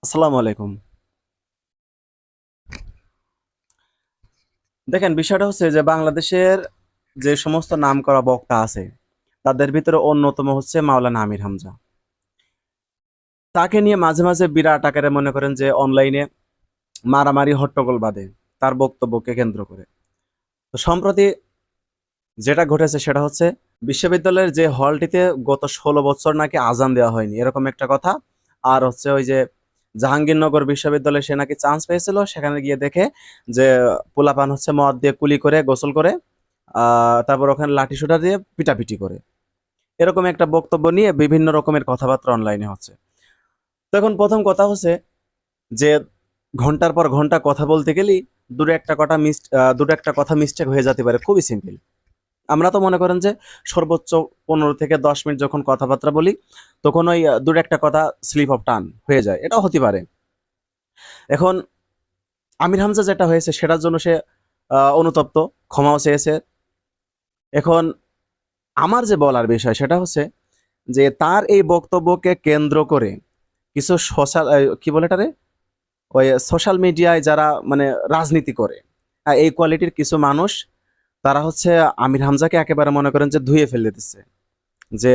আসসালামু আলাইকুম। দেখেন বিষয়টা হচ্ছে যে বাংলাদেশের যে সমস্ত নামকরা বক্তা আছে তাদের ভিতরে অন্যতম হচ্ছে মাওলানা আমির হামজা। তাকে নিয়ে মাঝে মাঝে বিরাট আকারে মনে করেন যে অনলাইনে মারামারি হট্টগোল বাঁধে তার বক্তব্যকে কেন্দ্র করে। তো সম্প্রতি যেটা ঘটেছে সেটা হচ্ছে বিশ্ববিদ্যালয়ের যে হলটিতে গত 16 বছর নাকি আজান দেওয়া হয়নি এরকম একটা কথা। আর হচ্ছে ওই যে জাহাঙ্গীরনগর বিশ্ববিদ্যালয়ে সে নাকি চান্স পেয়েছিল, সেখানে গিয়ে দেখে যে পোলাপান হচ্ছে মদ দিয়ে কুলি করে গোসল করে তারপর ওখানে লাঠি সোটা দিয়ে পিটাপিটি করে, এরকম একটা বক্তব্য নিয়ে বিভিন্ন রকমের কথাবার্তা অনলাইনে হচ্ছে। তো এখন প্রথম কথা হচ্ছে যে ঘন্টার পর ঘন্টা কথা বলতে গেলেই দুটো একটা কথা মিস্টেক হয়ে যেতে পারে, খুবই সিম্পল। আমরা তো মনে করেন যে সর্বোচ্চ 15 থেকে 10 মিনিট যখন কথাবার্তা বলি তখন ওই দুটো একটা কথা স্লিপ অফ টান হয়ে যায়, এটাও হতে পারে। এখন আমির হামজা যেটা হয়েছে সেটার জন্য সে অনুতপ্ত, ক্ষমাও চেয়েছে। এখন আমার যে বলার বিষয় সেটা হচ্ছে যে তার এই বক্তব্যকে কেন্দ্র করে কিছু সোশ্যাল কি বলে এটারে ওই সোশ্যাল মিডিয়ায় যারা মানে রাজনীতি করে, এই কোয়ালিটির কিছু মানুষ তারা হচ্ছে আমির হামজাকে একেবারে মনে করেন যে ধুয়ে ফেলে দিচ্ছে যে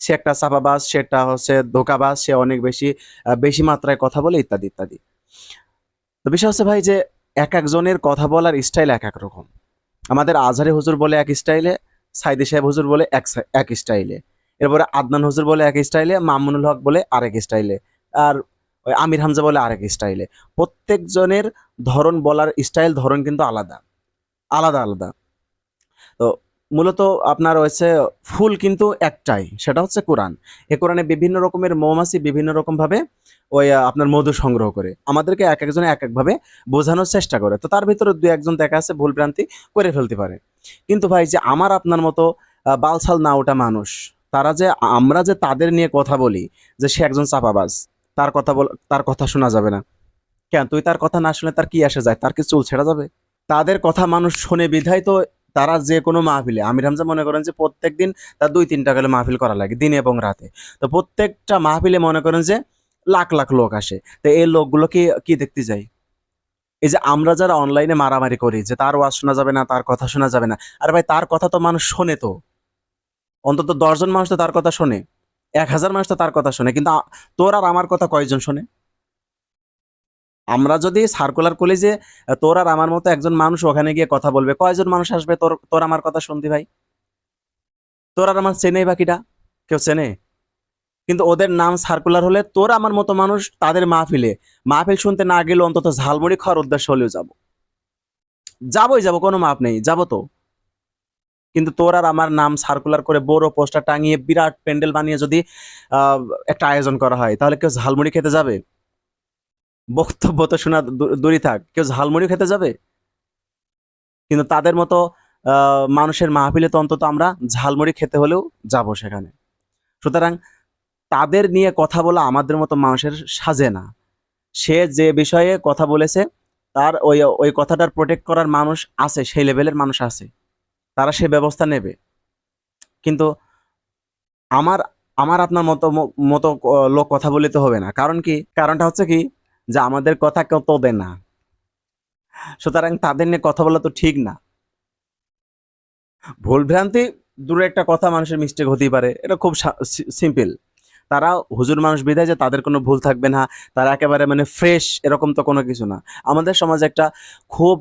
সে একটা চাপাবাজ, সেটা হচ্ছে ধোঁকাবাজ, সে অনেক বেশি বেশি মাত্রায় কথা বলে ইত্যাদি ইত্যাদি। তো বিষয় হচ্ছে ভাই যে এক একজনের কথা বলার স্টাইল এক এক রকম। আমাদের আজহারি হুজুর বলে এক স্টাইলে, সাইদি সাহেব হুজুর বলে এক স্টাইলে, এরপরে আদনান হুজুর বলে এক স্টাইলে, মামুনুল হক বলে আরেক স্টাইলে, আর ওই আমির হামজা বলে আরেক স্টাইলে। প্রত্যেকজনের ধরন বলার স্টাইল ধরন কিন্তু আলাদা আলাদা আলাদা। তো মূলত আপনার হচ্ছে ফুল কিন্তু একটাই, সেটা হচ্ছে কোরআন। এই কোরআনে বিভিন্ন রকমের মৌমাছি বিভিন্ন রকম ভাবে ওই আপনার মধু সংগ্রহ করে আমাদেরকে এক একজনে এক এক ভাবে বোঝানোর চেষ্টা করে। তো তার ভিতরে দুই একজন দেখা আছে ভুল ভ্রান্তি করে ফেলতে পারে। কিন্তু ভাই যে আমার আপনার মতো বালছাল না ওঠা মানুষ, তারা যে আমরা যে তাদের নিয়ে কথা বলি যে সে একজন চাপাবাজ, তার কথা শোনা যাবে না। কেন তুই তার কথা না শুনে তার কি আসে যায়? তার কি চুল ছেঁড়া যাবে? তাদের কথা মানুষ শোনে বিধায় তো তারা যে কোনো মাহফিলে, আমির হামজা মনে করেন যে প্রত্যেকদিন তার 2-3টা করে মাহফিল করা লাগে দিনে এবং রাতে। তো প্রত্যেকটা মাহফিলে মনে করেন যে লাখ লাখ লোক আসে। তো এই লোকগুলো কি কি দেখতে যায়? এই যে আমরা যারা অনলাইনে মারামারি করি যে তার ওয়াজ শোনা যাবে না, তার কথা শোনা যাবে না, আরে ভাই তার কথা তো মানুষ শোনে। তো অন্তত 10 জন মানুষ তো তার কথা শোনে, 1000 মানুষ তো তার কথা শোনে, কিন্তু তোর আর আমার কথা কয়জন শোনে? আমরা যদি সার্কুলার করি যে তোর আর আমার মতো একজন মানুষ ওখানে গিয়ে কথা বলবে, কয়জন মানুষ আসবে তোর তোর আমার কথা শুনতে ভাই? তোর আর আমার চেনে বাকিটা? কেউ চেনে? কিন্তু ওদের নাম সার্কুলার হলে তোর আমার মতো মানুষ তাদের মাহফিল শুনতে না গেলে অন্তত ঝালমুড়ি খাওয়ার উদ্দেশ্য হলেও যাবো। যাবোই যাবো, কোনো মাপ নেই, যাবো তো। কিন্তু তোর আর আমার নাম সার্কুলার করে বড় পোস্টার টাঙিয়ে বিরাট প্যান্ডেল বানিয়ে যদি আহ একটা আয়োজন করা হয় তাহলে কেউ ঝালমুড়ি খেতে যাবে? বক্তব্য তো শোনা দূরই থাক, কেউ ঝালমুড়ি খেতে যাবে? কিন্তু তাদের মতো মানুষের মাহফিলে তো অন্তত আমরা ঝালমুড়ি খেতে হলেও যাব সেখানে। সুতরাং তাদের নিয়ে কথা বলা আমাদের মতো মানুষের সাজে না। সে যে বিষয়ে কথা বলেছে তার ওই কথাটার প্রোটেক্ট করার মানুষ আছে, সেই লেভেলের মানুষ আছে, তারা সে ব্যবস্থা নেবে। কিন্তু আমার আমার আপনার মতো লোক কথা বললে তো হবে না। কারণ কি? কারণটা হচ্ছে কি যে আমাদের কথা কেউ তোলে না। সুতরাং তাদের নিয়ে কথা বলা তো ঠিক না। ভুল ভ্রান্তি দূরে একটা কথা, মানুষের মিস্টেক হতেই পারে, এটা খুব সিম্পল। তারা হুজুর মানুষ বিধায় যে তাদের কোনো ভুল থাকবে না, তারা একেবারে মানে ফ্রেশ এরকম তো কোনো কিছু না। আমাদের সমাজে একটা খুব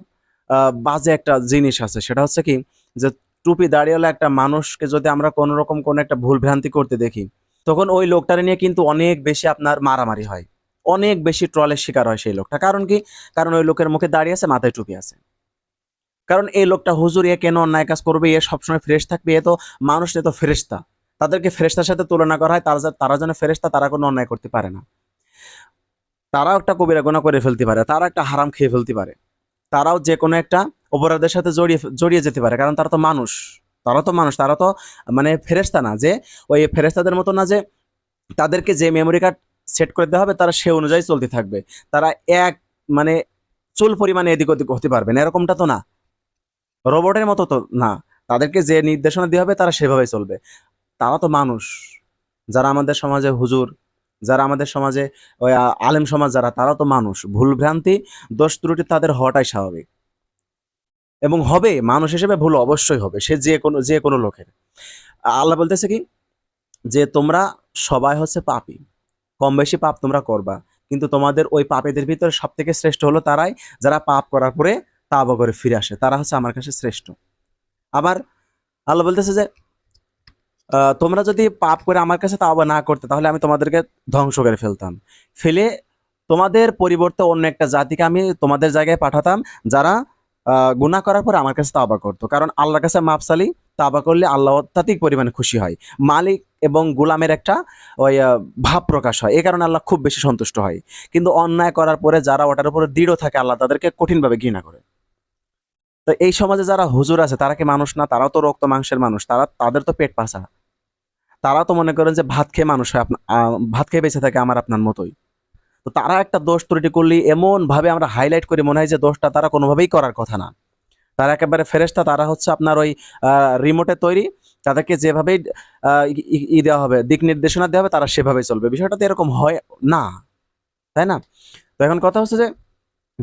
বাজে একটা জিনিস আছে, সেটা হচ্ছে কি যে টুপি দাড়িওয়ালা একটা মানুষকে যদি আমরা কোনো রকম কোনো একটা ভুল ভ্রান্তি করতে দেখি তখন ওই লোকটারে নিয়ে কিন্তু অনেক বেশি আপনার মারামারি হয়, অনেক বেশি ট্রলের শিকার হয় সেই লোকটা। কারণ কি? কারণ ওই লোকের মুখে দাড়ি আছে, মাথায় টুপি আছে। কারণ এই লোকটা হুজুর, এ কেন অন্যায় কাজ করবে? এ সবসময় ফ্রেশ থাকবে, এ তো মানুষ, এ তো ফেরেশতা। তাদেরকে ফেরেশতার সাথে তুলনা করা হয়, তারা যেন ফেরেশতা, তারা কোনো অন্যায় করতে পারে না। তারাও একটা কবিরা গুনাহ করে ফেলতে পারে, তারা একটা হারাম খেয়ে ফেলতে পারে, তারাও যে কোনো একটা অপরাধের সাথে জড়িয়ে যেতে পারে, কারণ তারা তো মানুষ। তারা তো মানে ফেরেশতা না যে ওই ফেরেশতাদের মতো না যে তাদেরকে যে মেমোরি কার্ড সেট করে দেওয়া হবে তারা সে অনুযায়ী চলতে থাকবে। তারা এক মানে চুল পরিমাণে এদিক ওদিক হতে পারবে না, এরকমটা তো না। রোবটের মতো তো না। তাদেরকে যে নির্দেশনা দেওয়া হবে তারা সেভাবে চলবে। তারা তো মানুষ। যারা আমাদের সমাজে হুজুর, যারা আমাদের সমাজে ওই আলেম সমাজ যারা, তারাও তো মানুষ, ভুল ভ্রান্তি দোষ ত্রুটি তাদের হওয়াটাই স্বাভাবিক এবং হবে, মানুষ হিসেবে ভুল অবশ্যই হবে, সে যে কোনো লোকের। আল্লাহ বলতেছে কি, যে তোমরা সবাই হচ্ছে পাপী, কম বেশি পাপ তোমরা করবা, কিন্তু তোমাদের ওই পাপীদের ভিতরে সব থেকে শ্রেষ্ঠ হলো তারাই যারা পাপ করার পরে তাওবা করে ফিরে আসে, তারা হচ্ছে আমার কাছে শ্রেষ্ঠ। আবার আল্লাহ বলতেছে যে তোমরা যদি পাপ করে আমার কাছে তাওবা না করতে, তাহলে আমি তোমাদেরকে ধ্বংস করে ফেলতাম, ফেলে তোমাদের পরিবর্তে অন্য একটা জাতিকে আমি তোমাদের জায়গায় পাঠাতাম, যারা গুনাহ করার পরে আমার কাছে তাওবা করতো। কারণ আল্লাহর কাছে মাপ চালি, তাওবা করলে আল্লাহ অত্যাধিক পরিমাণে খুশি হয়, মালিক এবং গোলামের একটা ওই ভাব প্রকাশ হয়, এই কারণে আল্লাহ খুব বেশি সন্তুষ্ট হয়। কিন্তু অন্যায় করার পরে যারা ওটার উপরে দৃঢ় থাকে, আল্লাহ তাদেরকে কঠিনভাবে ঘৃণা করে। তো এই সমাজে যারা হুজুর আছে, তারা কি মানুষ না? তারাও তো রক্ত মাংসের মানুষ, তাদের তো পেট পাছা, তারা তো মনে করেন যে ভাত খেয়ে মানুষ হয়, ভাত খেয়ে বেঁচে থাকে আমার আপনার মতোই। তো তারা একটা দোষ ত্রুটি করলে এমন ভাবে আমরা হাইলাইট করে মনে হয় যে দোষটা তারা কোনোভাবেই করার কথা না, তারা একেবারে ফেরেশতা, তারা হচ্ছে আপনার ওই রিমোটে তৈরি, তাদেরকে যেভাবেই দেওয়া হবে, দিক নির্দেশনা দেওয়া হবে, তারা সেভাবেই চলবে। বিষয়টা তো এরকম হয় না, তাই না? তো এখন কথা হচ্ছে যে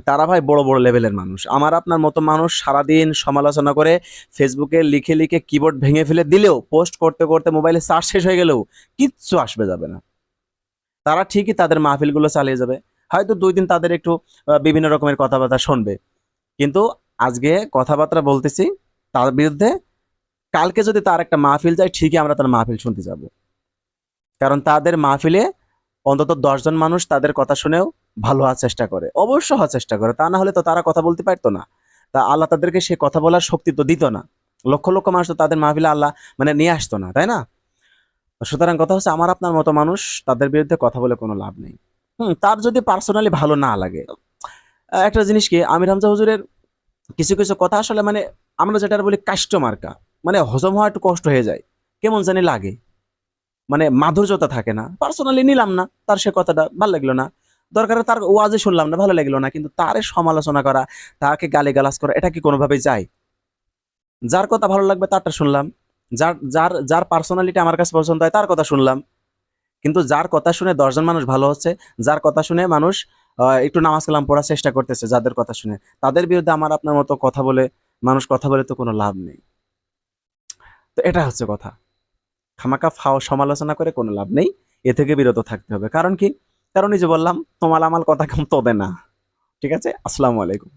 তারা ভাই বড় বড় লেভেলের মানুষ, আমার আপনার মতো মানুষ সারাদিন সমালোচনা করে ফেসবুকে লিখে লিখে কিবোর্ড ভেঙে ফেলে দিলেও, পোস্ট করতে করতে মোবাইলে চার্জ শেষ হয়ে গেলেও কিচ্ছু আসবে যাবে না। তারা ঠিকই তাদের মাহফিলগুলো চালিয়ে যাবে, হয়তো 2 দিন তাদের একটু বিভিন্ন রকমের কথাবার্তা শুনবে, কিন্তু আজকে কথাবার্তা বলতেছি তার বিরুদ্ধে, কালকে যদি তার একটা মাহফিল যায়, ঠিকই আমরা তার মাহফিল শুনতে যাব। কারণ তাদের মাহফিলে অন্তত 10 জন মানুষ তাদের কথা শুনেও ভালো হওয়ার চেষ্টা করে, অবশ্য হওয়ার চেষ্টা করে, তা না হলে তো তারা কথা বলতে পারতো না। তা আল্লাহ তাদেরকে সে কথা বলার শক্তি তো দিত না, লক্ষ লক্ষ মানুষ তো তাদের মাহফিলে আল্লাহ মানে নিয়ে আসতো না, তাই না? সুতরাং কথা হচ্ছে, আমার আপনার মতো মানুষ তাদের বিরুদ্ধে কথা বলে কোনো লাভ নেই। তার যদি পার্সোনালি ভালো না লাগে, একটা জিনিস কি, আমির হামজা হুজুরের কিছু কিছু কথা আসলে মানে আমরা যেটা বলি কাষ্ট মার্কা, মানে হজম হওয়া একটু কষ্ট হয়ে যায়, কেমন জানি লাগে, মানে মাধুর্যতা থাকে না। পার্সোনালি নিলাম না তার সে কথাটা, ভালো লাগলো না, দরকার তার ওয়াজে শুনলাম না, ভালো লাগলো না, কিন্তু তারে সমালোচনা করা, তাকে গালিগালাজ করা, এটা কি কোনোভাবেই যায়? যার কথা ভালো লাগবে তারটা শুনলাম, যার যার যার পার্সোনালিটি আমার কাছে পছন্দ হয় তার কথা শুনলাম। কিন্তু যার কথা শুনে 10 জন মানুষ ভালো হচ্ছে, যার কথা শুনে মানুষ একটু নামাজ কালাম পড়ার চেষ্টা করতেছে, যাদের কথা শুনে, তাদের বিরুদ্ধে আমার আপনার মতো কথা বলে, মানুষ কথা বলে তো কোনো লাভ নেই। তো এটা হচ্ছে কথা, খামাকা সমালোচনা করে কোনো লাভ নেই, এ থেকে বিরত থাকতে হবে। কারণ কি? কারণ এই যে বললাম, তোমাল আমাল কথা কম তোদের না। ঠিক আছে? আসসালামু আলাইকুম।